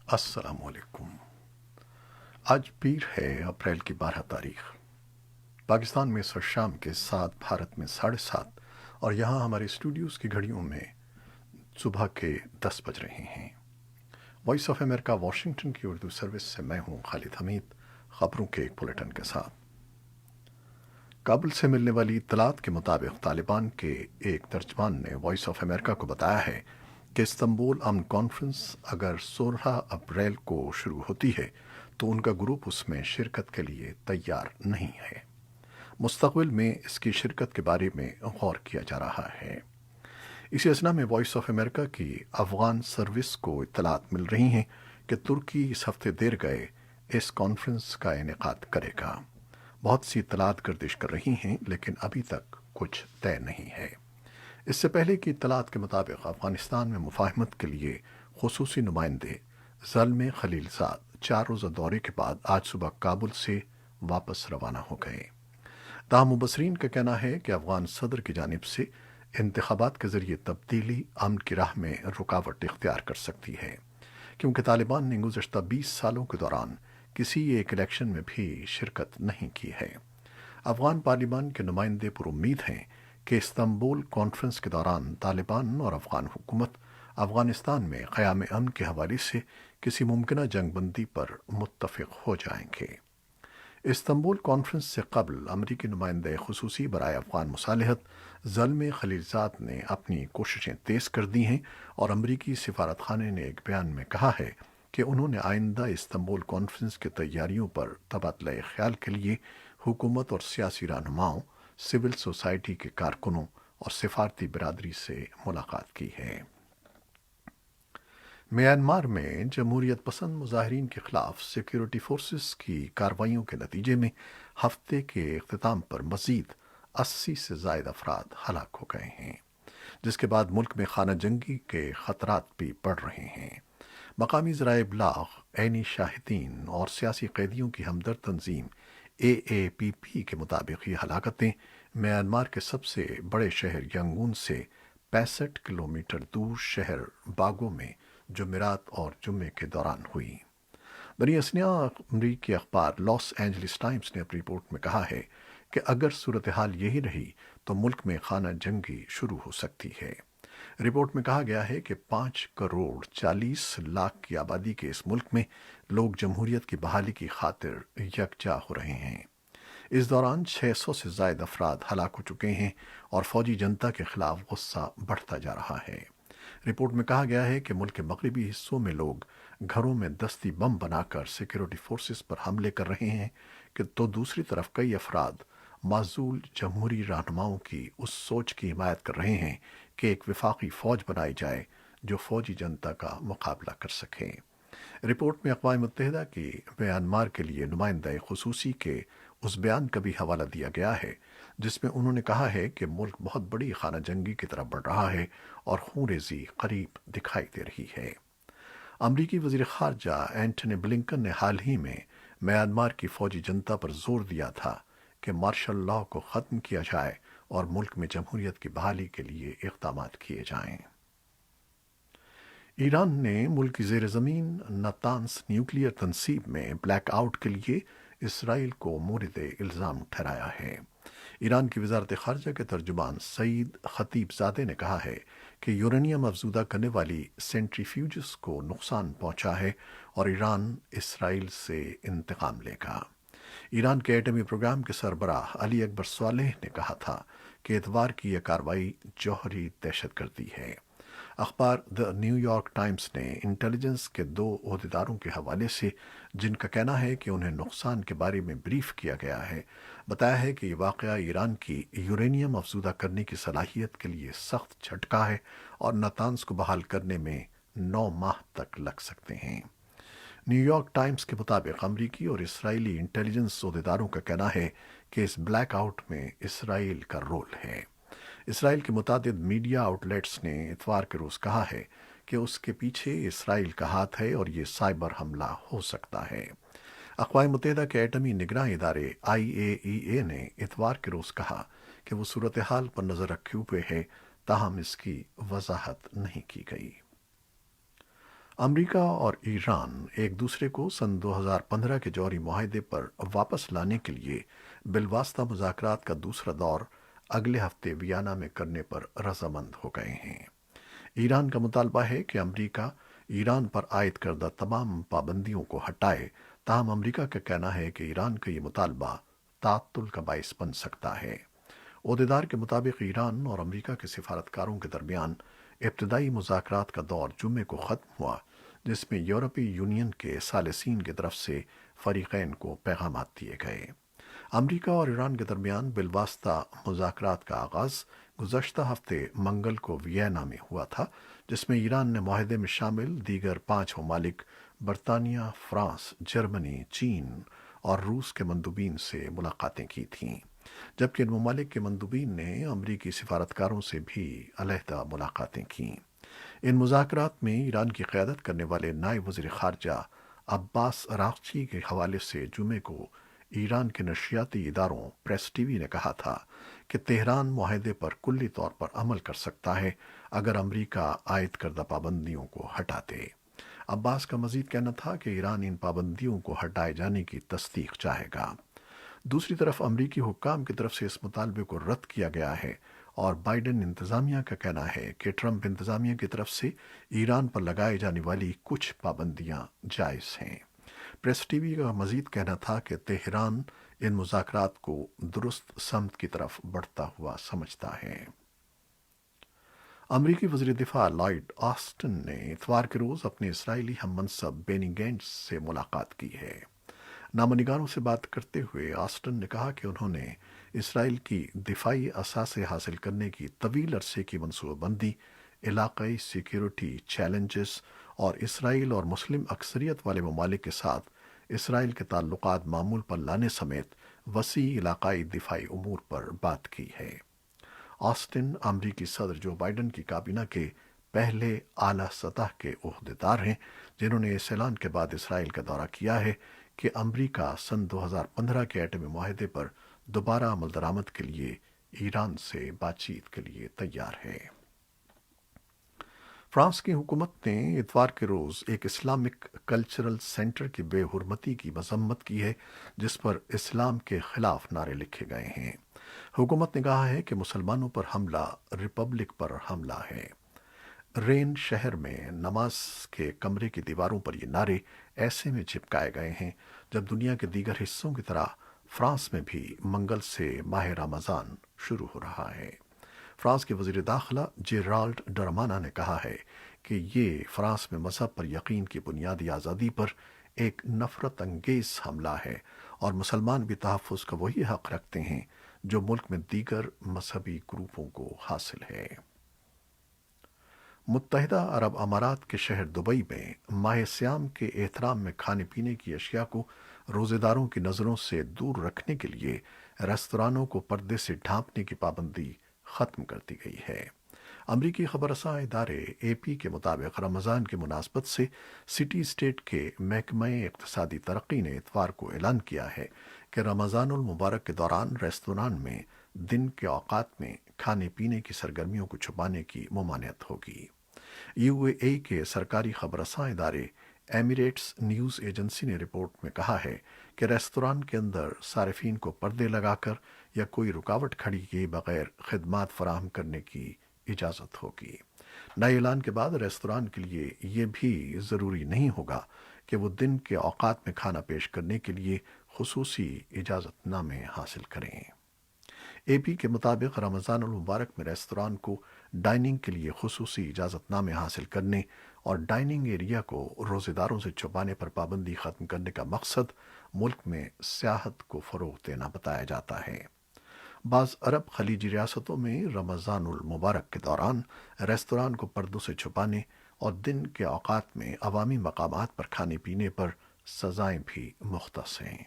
السلام علیکم۔ آج پیر ہے، اپریل کی 12 تاریخ۔ پاکستان میں اس وقت شام کے 7، بھارت میں 7:30 اور یہاں ہمارے اسٹوڈیوز کی گھڑیوں میں صبح کے 10 بج رہے ہیں۔ وائس آف امریکہ واشنگٹن کی اردو سروس سے میں ہوں خالد حمید، خبروں کے ایک بلیٹن کے ساتھ۔ کابل سے ملنے والی اطلاعات کے مطابق طالبان کے ایک ترجمان نے وائس آف امریکہ کو بتایا ہے کہ استنبول امن کانفرنس اگر 16 اپریل کو شروع ہوتی ہے تو ان کا گروپ اس میں شرکت کے لیے تیار نہیں ہے۔ مستقبل میں اس کی شرکت کے بارے میں غور کیا جا رہا ہے۔ اسی اثنا میں وائس آف امریکہ کی افغان سروس کو اطلاعات مل رہی ہیں کہ ترکی اس ہفتے دیر گئے اس کانفرنس کا انعقاد کرے گا۔ بہت سی اطلاعات گردش کر رہی ہیں لیکن ابھی تک کچھ طے نہیں ہے۔ اس سے پہلے کی اطلاعات کے مطابق افغانستان میں مفاہمت کے لیے خصوصی نمائندے زلمے خلیل زاد 4 روزہ دورے کے بعد آج صبح کابل سے واپس روانہ ہو گئے۔ تاہم مبصرین کا کہنا ہے کہ افغان صدر کی جانب سے انتخابات کے ذریعے تبدیلی امن کی راہ میں رکاوٹ اختیار کر سکتی ہے، کیونکہ طالبان نے گزشتہ 20 سالوں کے دوران کسی ایک الیکشن میں بھی شرکت نہیں کی ہے۔ افغان پارلیمان کے نمائندے پر امید ہیں کہ استنبول کانفرنس کے دوران طالبان اور افغان حکومت افغانستان میں قیام امن کے حوالے سے کسی ممکنہ جنگ بندی پر متفق ہو جائیں گے۔ استنبول کانفرنس سے قبل امریکی نمائندہ خصوصی برائے افغان مصالحت زلمے خلیل زاد نے اپنی کوششیں تیز کر دی ہیں اور امریکی سفارت خانے نے ایک بیان میں کہا ہے کہ انہوں نے آئندہ استنبول کانفرنس کی تیاریوں پر تبادلہ خیال کے لیے حکومت اور سیاسی رہنماؤں، سول سوسائٹی کے کارکنوں اور سفارتی برادری سے ملاقات کی ہے۔ میانمار میں جمہوریت پسند مظاہرین کے خلاف سیکیورٹی فورسز کی کارروائیوں کے نتیجے میں ہفتے کے اختتام پر مزید 80 سے زائد افراد ہلاک ہو گئے ہیں، جس کے بعد ملک میں خانہ جنگی کے خطرات بھی بڑھ رہے ہیں۔ مقامی ذرائع ابلاغ، عینی شاہدین اور سیاسی قیدیوں کی ہمدرد تنظیم AAPP کے مطابق یہ ہلاکتیں میانمار کے سب سے بڑے شہر ینگون سے 65 کلومیٹر دور شہر باگو میں جمعرات اور جمعے کے دوران ہوئی۔ بنی اسنیاء امریکی اخبار لاس اینجلس ٹائمز نے اپنی رپورٹ میں کہا ہے کہ اگر صورتحال یہی رہی تو ملک میں خانہ جنگی شروع ہو سکتی ہے۔ رپورٹ میں کہا گیا ہے کہ 5 کروڑ 40 لاکھ کی آبادی کے اس ملک میں لوگ جمہوریت کی بحالی کی خاطر یکجا ہو رہے ہیں۔ اس دوران 600 سے زائد افراد ہلاک ہو چکے ہیں اور فوجی جنتا کے خلاف غصہ بڑھتا جا رہا ہے۔ رپورٹ میں کہا گیا ہے کہ ملک کے مغربی حصوں میں لوگ گھروں میں دستی بم بنا کر سیکیورٹی فورسز پر حملے کر رہے ہیں تو دوسری طرف کئی افراد معزول جمہوری رہنماؤں کی اس سوچ کی حمایت کر رہے ہیں کہ ایک وفاقی فوج بنائی جائے جو فوجی جنتا کا مقابلہ کر سکے۔ رپورٹ میں اقوام متحدہ کی میانمار کے لیے نمائندہ خصوصی کے اس بیان کا بھی حوالہ دیا گیا ہے جس میں انہوں نے کہا ہے کہ ملک بہت بڑی خانہ جنگی کی طرف بڑھ رہا ہے اور خونریزی قریب دکھائی دے رہی ہے۔ امریکی وزیر خارجہ اینٹونی بلنکن نے حال ہی میں میانمار کی فوجی جنتا پر زور دیا تھا کہ مارشل لاء کو ختم کیا جائے اور ملک میں جمہوریت کی بحالی کے لیے اقدامات کیے جائیں۔ ایران نے ملک کی زیر زمین نتانز نیوکلیئر تنصیب میں بلیک آؤٹ کے لیے اسرائیل کو مورد الزام ٹھہرایا ہے۔ ایران کی وزارت خارجہ کے ترجمان سعید خطیب زادے نے کہا ہے کہ یورینیم افزودہ کرنے والی سینٹریفیوجز کو نقصان پہنچا ہے اور ایران اسرائیل سے انتقام لے گا۔ ایران کے ایٹمی پروگرام کے سربراہ علی اکبر صالح نے کہا تھا کہ اتوار کی یہ کارروائی جوہری دہشت گردی ہے۔ اخبار دی نیو یارک ٹائمز نے انٹیلیجنس کے 2 عہدیداروں کے حوالے سے جن کا کہنا ہے کہ انہیں نقصان کے بارے میں بریف کیا گیا ہے، بتایا ہے کہ یہ واقعہ ایران کی یورینیم افزودہ کرنے کی صلاحیت کے لیے سخت جھٹکا ہے اور نتانز کو بحال کرنے میں 9 ماہ تک لگ سکتے ہیں۔ نیو یارک ٹائمز کے مطابق امریکی اور اسرائیلی انٹیلیجنس عہدیداروں کا کہنا ہے کہ اس بلیک آؤٹ میں اسرائیل کا رول ہے۔ اسرائیل کے متعدد میڈیا آؤٹ لیٹس نے اتوار کے روز کہا ہے کہ اس کے پیچھے اسرائیل کا ہاتھ ہے اور یہ سائبر حملہ ہو سکتا ہے۔ اقوام متحدہ کے ایٹمی نگراں ادارے IAEA نے اتوار کے روز کہا کہ وہ صورتحال پر نظر رکھے ہوئے ہے، تاہم اس کی وضاحت نہیں کی گئی۔ امریکہ اور ایران ایک دوسرے کو سن 2015 کے جوہری معاہدے پر واپس لانے کے لیے بالواسطہ مذاکرات کا دوسرا دور اگلے ہفتے ویانا میں کرنے پر رضامند ہو گئے ہیں۔ ایران کا مطالبہ ہے کہ امریکہ ایران پر عائد کردہ تمام پابندیوں کو ہٹائے، تاہم امریکہ کا کہنا ہے کہ ایران کا یہ مطالبہ تعطل کا باعث بن سکتا ہے۔ عہدیدار کے مطابق ایران اور امریکہ کے سفارتکاروں کے درمیان ابتدائی مذاکرات کا دور جمعے کو ختم ہوا، جس میں یورپی یونین کے ثالثین کی طرف سے فریقین کو پیغامات دیے گئے۔ امریکہ اور ایران کے درمیان بالواسطہ مذاکرات کا آغاز گزشتہ ہفتے منگل کو وینا میں ہوا تھا، جس میں ایران نے معاہدے میں شامل دیگر 5 ممالک برطانیہ، فرانس، جرمنی، چین اور روس کے مندوبین سے ملاقاتیں کی تھیں، جبکہ ان ممالک کے مندوبین نے امریکی سفارتکاروں سے بھی علیحدہ ملاقاتیں کیں۔ ان مذاکرات میں ایران کی قیادت کرنے والے نائب وزیر خارجہ عباس اراغچی کے حوالے سے جمعے کو ایران کے نشریاتی اداروں پریس ٹی وی نے کہا تھا کہ تہران معاہدے پر کلی طور پر عمل کر سکتا ہے اگر امریکہ عائد کردہ پابندیوں کو ہٹا دے۔ عباس کا مزید کہنا تھا کہ ایران ان پابندیوں کو ہٹائے جانے کی تصدیق چاہے گا۔ دوسری طرف امریکی حکام کی طرف سے اس مطالبے کو رد کیا گیا ہے، اور بائیڈن انتظامیہ کا کہنا ہے کہ ٹرمپ انتظامیہ کی طرف سے ایران پر لگائی جانے والی کچھ پابندیاں جائز ہیں۔ پریس ٹی وی کا مزید کہنا تھا کہ تہران ان مذاکرات کو درست سمت کی طرف بڑھتا ہوا سمجھتا ہے۔ امریکی وزیر دفاع لائیڈ آسٹن نے اتوار کے روز اپنے اسرائیلی ہم منصب بینی گینٹس سے ملاقات کی ہے۔ نامہ نگاروں سے بات کرتے ہوئے آسٹن نے کہا کہ انہوں نے اسرائیل کی دفاعی اثاثے حاصل کرنے کی طویل عرصے کی منصوبہ بندی، علاقائی سیکیورٹی چیلنجز اور اسرائیل اور مسلم اکثریت والے ممالک کے ساتھ اسرائیل کے تعلقات معمول پر لانے سمیت وسیع علاقائی دفاعی امور پر بات کی ہے۔ آسٹن امریکی صدر جو بائیڈن کی کابینہ کے پہلے اعلیٰ سطح کے عہدیدار ہیں، جنہوں نے اس اعلان کے بعد اسرائیل کا دورہ کیا ہے کہ امریکہ سن 2015 کے ایٹمی معاہدے پر دوبارہ عمل درآمد کے لیے ایران سے بات چیت کے لیے تیار ہے۔ فرانس کی حکومت نے اتوار کے روز ایک اسلامک کلچرل سینٹر کی بے حرمتی کی مذمت کی ہے، جس پر اسلام کے خلاف نعرے لکھے گئے ہیں۔ حکومت نے کہا ہے کہ مسلمانوں پر حملہ ریپبلک پر حملہ ہے۔ رین شہر میں نماز کے کمرے کی دیواروں پر یہ نعرے ایسے میں چپکائے گئے ہیں جب دنیا کے دیگر حصوں کی طرح فرانس میں بھی منگل سے ماہ رمضان شروع ہو رہا ہے۔ فرانس کے وزیر داخلہ جیرالڈ ڈرمانا نے کہا ہے کہ یہ فرانس میں مذہب پر یقین کی بنیادی آزادی پر ایک نفرت انگیز حملہ ہے، اور مسلمان بھی تحفظ کا وہی حق رکھتے ہیں جو ملک میں دیگر مذہبی گروپوں کو حاصل ہے۔ متحدہ عرب امارات کے شہر دبئی میں ماہ سیام کے احترام میں کھانے پینے کی اشیاء کو روزہ داروں کی نظروں سے دور رکھنے کے لیے ریستورانوں کو پردے سے ڈھانپنے کی پابندی ختم کر دی گئی ہے۔ امریکی خبر رساں ادارے اے پی کے مطابق رمضان کی مناسبت سے سٹی اسٹیٹ کے محکمہ اقتصادی ترقی نے اتوار کو اعلان کیا ہے کہ رمضان المبارک کے دوران ریستوران میں دن کے اوقات میں کھانے پینے کی سرگرمیوں کو چھپانے کی ممانعت ہوگی۔ یو اے ای کے سرکاری خبر رساں ادارے ایمریٹس نیوز ایجنسی نے رپورٹ میں کہا ہے کہ ریستوران کے اندر صارفین کو پردے لگا کر یا کوئی رکاوٹ کھڑی کیے بغیر خدمات فراہم کرنے کی اجازت ہوگی۔ نئے اعلان کے بعد ریستوران کے لیے یہ بھی ضروری نہیں ہوگا کہ وہ دن کے اوقات میں کھانا پیش کرنے کے لیے خصوصی اجازت نامے حاصل کریں۔ اے پی کے مطابق رمضان المبارک میں ریستوران کو ڈائننگ کے لیے خصوصی اجازت نامے حاصل کرنے اور ڈائننگ ایریا کو روزہ داروں سے چھپانے پر پابندی ختم کرنے کا مقصد ملک میں سیاحت کو فروغ دینا بتایا جاتا ہے۔ بعض عرب خلیجی ریاستوں میں رمضان المبارک کے دوران ریستوران کو پردوں سے چھپانے اور دن کے اوقات میں عوامی مقامات پر کھانے پینے پر سزائیں بھی مختص ہیں۔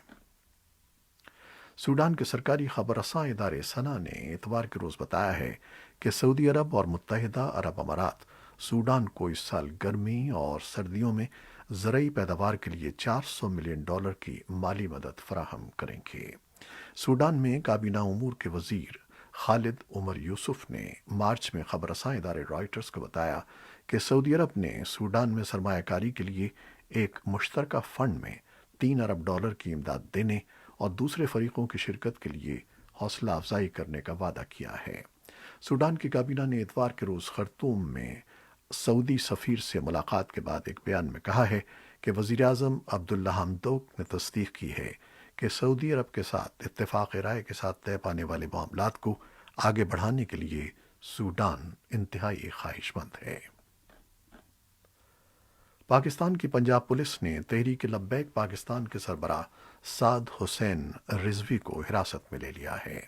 سوڈان کے سرکاری خبر رساں ادارے سنا نے اتوار کے روز بتایا ہے کہ سعودی عرب اور متحدہ عرب امارات سوڈان کو اس سال گرمی اور سردیوں میں زرعی پیداوار کے لیے $400 ملین کی مالی مدد فراہم کریں گے۔ سوڈان میں کابینہ امور کے وزیر خالد عمر یوسف نے مارچ میں خبر رساں ادارے رائٹرز کو بتایا کہ سعودی عرب نے سوڈان میں سرمایہ کاری کے لیے ایک مشترکہ فنڈ میں $3 ارب کی امداد دینے اور دوسرے فریقوں کی شرکت کے لیے حوصلہ افزائی کرنے کا وعدہ کیا ہے۔ سوڈان کی کابینہ نے اتوار کے روز خرطوم میں سعودی سفیر سے ملاقات کے بعد ایک بیان میں کہا ہے کہ وزیر اعظم عبداللہ حمدوک نے تصدیق کی ہے کہ سعودی عرب کے ساتھ اتفاق رائے کے ساتھ طے پانے والے معاملات کو آگے بڑھانے کے لیے سوڈان انتہائی خواہش مند ہے۔ پاکستان کی پنجاب پولیس نے تحریک لبیک پاکستان کے سربراہ سعد حسین رضوی کو حراست میں لے لیا ہے۔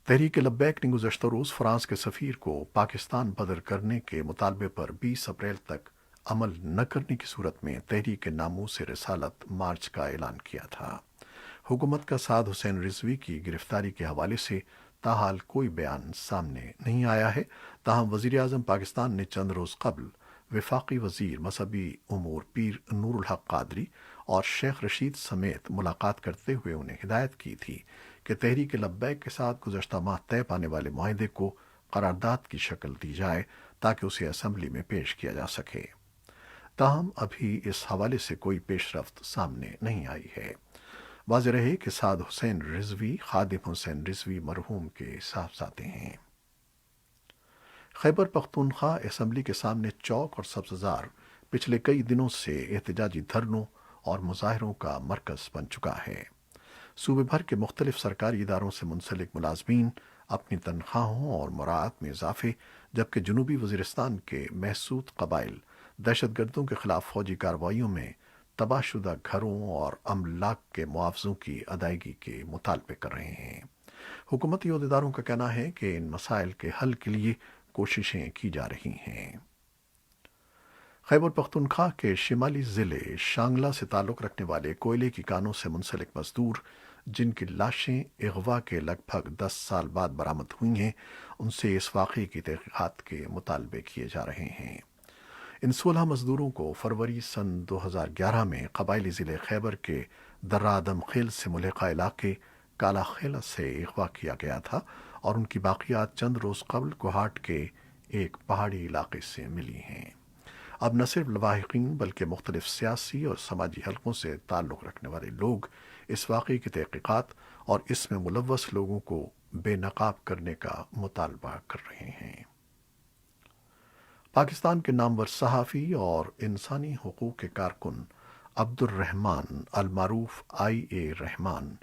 تحریک لبیک نے گزشتہ روز فرانس کے سفیر کو پاکستان بدر کرنے کے مطالبے پر 20 اپریل تک عمل نہ کرنے کی صورت میں تحریک ناموس رسالت مارچ کا اعلان کیا تھا۔ حکومت کا سعد حسین رضوی کی گرفتاری کے حوالے سے تاحال کوئی بیان سامنے نہیں آیا ہے، تاہم وزیر اعظم پاکستان نے چند روز قبل وفاقی وزیر مذہبی امور پیر نور الحق قادری اور شیخ رشید سمیت ملاقات کرتے ہوئے انہیں ہدایت کی تھی کہ تحریک لبیک کے ساتھ گزشتہ ماہ طے پانے والے معاہدے کو قرارداد کی شکل دی جائے تاکہ اسے اسمبلی میں پیش کیا جا سکے۔ تاہم ابھی اس حوالے سے کوئی پیش رفت سامنے نہیں آئی ہے۔ واضح رہے کہ سعد حسین رضوی خادم حسین رضوی مرحوم کے صاحبزادے ہیں۔ خیبر پختونخوا اسمبلی کے سامنے چوک اور سبززار پچھلے کئی دنوں سے احتجاجی دھرنوں اور مظاہروں کا مرکز بن چکا ہے۔ صوبے بھر کے مختلف سرکاری اداروں سے منسلک ملازمین اپنی تنخواہوں اور مراعات میں اضافے، جبکہ جنوبی وزیرستان کے محسود قبائل دہشت گردوں کے خلاف فوجی کارروائیوں میں تباہ شدہ گھروں اور املاک کے معاوضوں کی ادائیگی کے مطالبے کر رہے ہیں۔ حکومتی عہدیداروں کا کہنا ہے کہ ان مسائل کے حل کے لیے کوششیں کی جا رہی ہیں۔ خیبر پختونخوا کے شمالی ضلع شانگلہ سے تعلق رکھنے والے کوئلے کی کانوں سے منسلک مزدور جن کی لاشیں اغوا کے لگ بھگ 10 سال بعد برآمد ہوئی ہیں، ان سے اس واقعے کی تحقیقات کے مطالبے کیے جا رہے ہیں۔ ان 16 مزدوروں کو فروری سن 2011 میں قبائلی ضلع خیبر کے درہ آدم خیل سے ملحقہ علاقے کالا خیلہ سے اغوا کیا گیا تھا اور ان کی باقیات چند روز قبل کوہاٹ کے ایک پہاڑی علاقے سے ملی ہیں۔ اب نہ صرف لواحقین بلکہ مختلف سیاسی اور سماجی حلقوں سے تعلق رکھنے والے لوگ اس واقعے کی تحقیقات اور اس میں ملوث لوگوں کو بے نقاب کرنے کا مطالبہ کر رہے ہیں۔ پاکستان کے نامور صحافی اور انسانی حقوق کے کارکن عبد الرحمن المعروف رحمان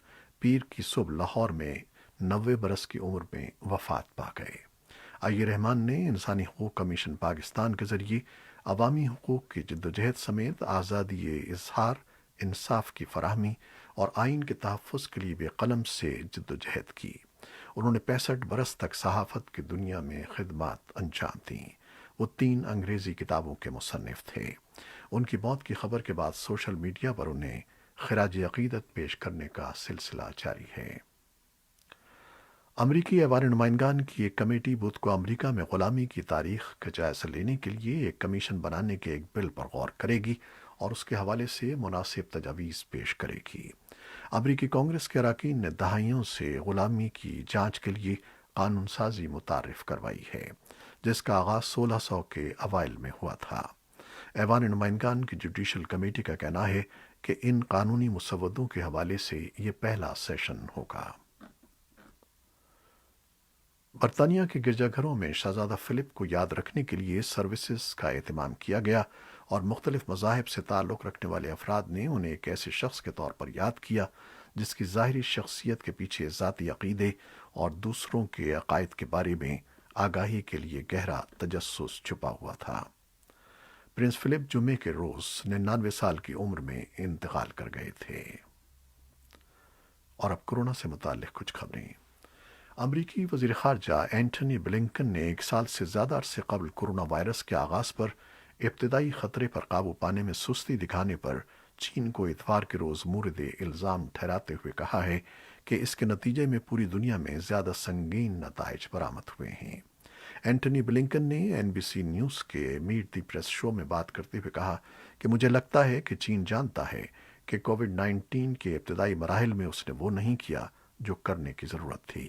پیر کی صبح لاہور میں 90 برس کی عمر میں وفات پا گئے۔ رحمان نے انسانی حقوق کمیشن پاکستان کے ذریعے عوامی حقوق کی جدوجہد سمیت آزادی اظہار، انصاف کی فراہمی اور آئین کے تحفظ کے لیے بے قلم سے جدوجہد کی۔ انہوں نے 65 برس تک صحافت کی دنیا میں خدمات انجام دیں۔ وہ 3 انگریزی کتابوں کے مصنف تھے۔ ان کی موت کی خبر کے بعد سوشل میڈیا پر انہیں خراج عقیدت پیش کرنے کا سلسلہ جاری ہے۔ امریکی ایوان نمائندگان کی ایک کمیٹی بدھ کو امریکہ میں غلامی کی تاریخ کا جائزہ لینے کے لیے ایک کمیشن بنانے کے ایک بل پر غور کرے گی اور اس کے حوالے سے مناسب تجاویز پیش کرے گی۔ امریکی کانگریس کے اراکین نے دہائیوں سے غلامی کی جانچ کے لیے قانون سازی متعارف کروائی ہے، جس کا آغاز 1600 کے اوائل میں ہوا تھا۔ ایوان نمائندگان کی جوڈیشل کمیٹی کا کہنا ہے کہ ان قانونی مسودوں کے حوالے سے یہ پہلا سیشن ہوگا۔ برطانیہ کے گرجا گھروں میں شہزادہ فلپ کو یاد رکھنے کے لیے سروسز کا اہتمام کیا گیا اور مختلف مذاہب سے تعلق رکھنے والے افراد نے انہیں ایک ایسے شخص کے طور پر یاد کیا جس کی ظاہری شخصیت کے پیچھے ذاتی عقیدے اور دوسروں کے عقائد کے بارے میں آگاہی کے لیے گہرا تجسس چھپا ہوا تھا۔ پرنس فلپ جمعے کے روز 99 سال کی عمر میں انتقال کر گئے تھے۔ اور اب کورونا سے متعلق کچھ خبریں۔ امریکی وزیر خارجہ اینٹنی بلنکن نے 1 سال سے زیادہ عرصے قبل کورونا وائرس کے آغاز پر ابتدائی خطرے پر قابو پانے میں سستی دکھانے پر چین کو اتوار کے روز مورد الزام ٹھہراتے ہوئے کہا ہے کہ اس کے نتیجے میں پوری دنیا میں زیادہ سنگین نتائج برآمد ہوئے ہیں۔ اینٹنی بلنکن نے NBC نیوز کے میٹ دی پریس شو میں بات کرتے ہوئے کہا کہ مجھے لگتا ہے کہ چین جانتا ہے کہ کووڈ 19 کے ابتدائی مراحل میں اس نے وہ نہیں کیا جو کرنے کی ضرورت تھی،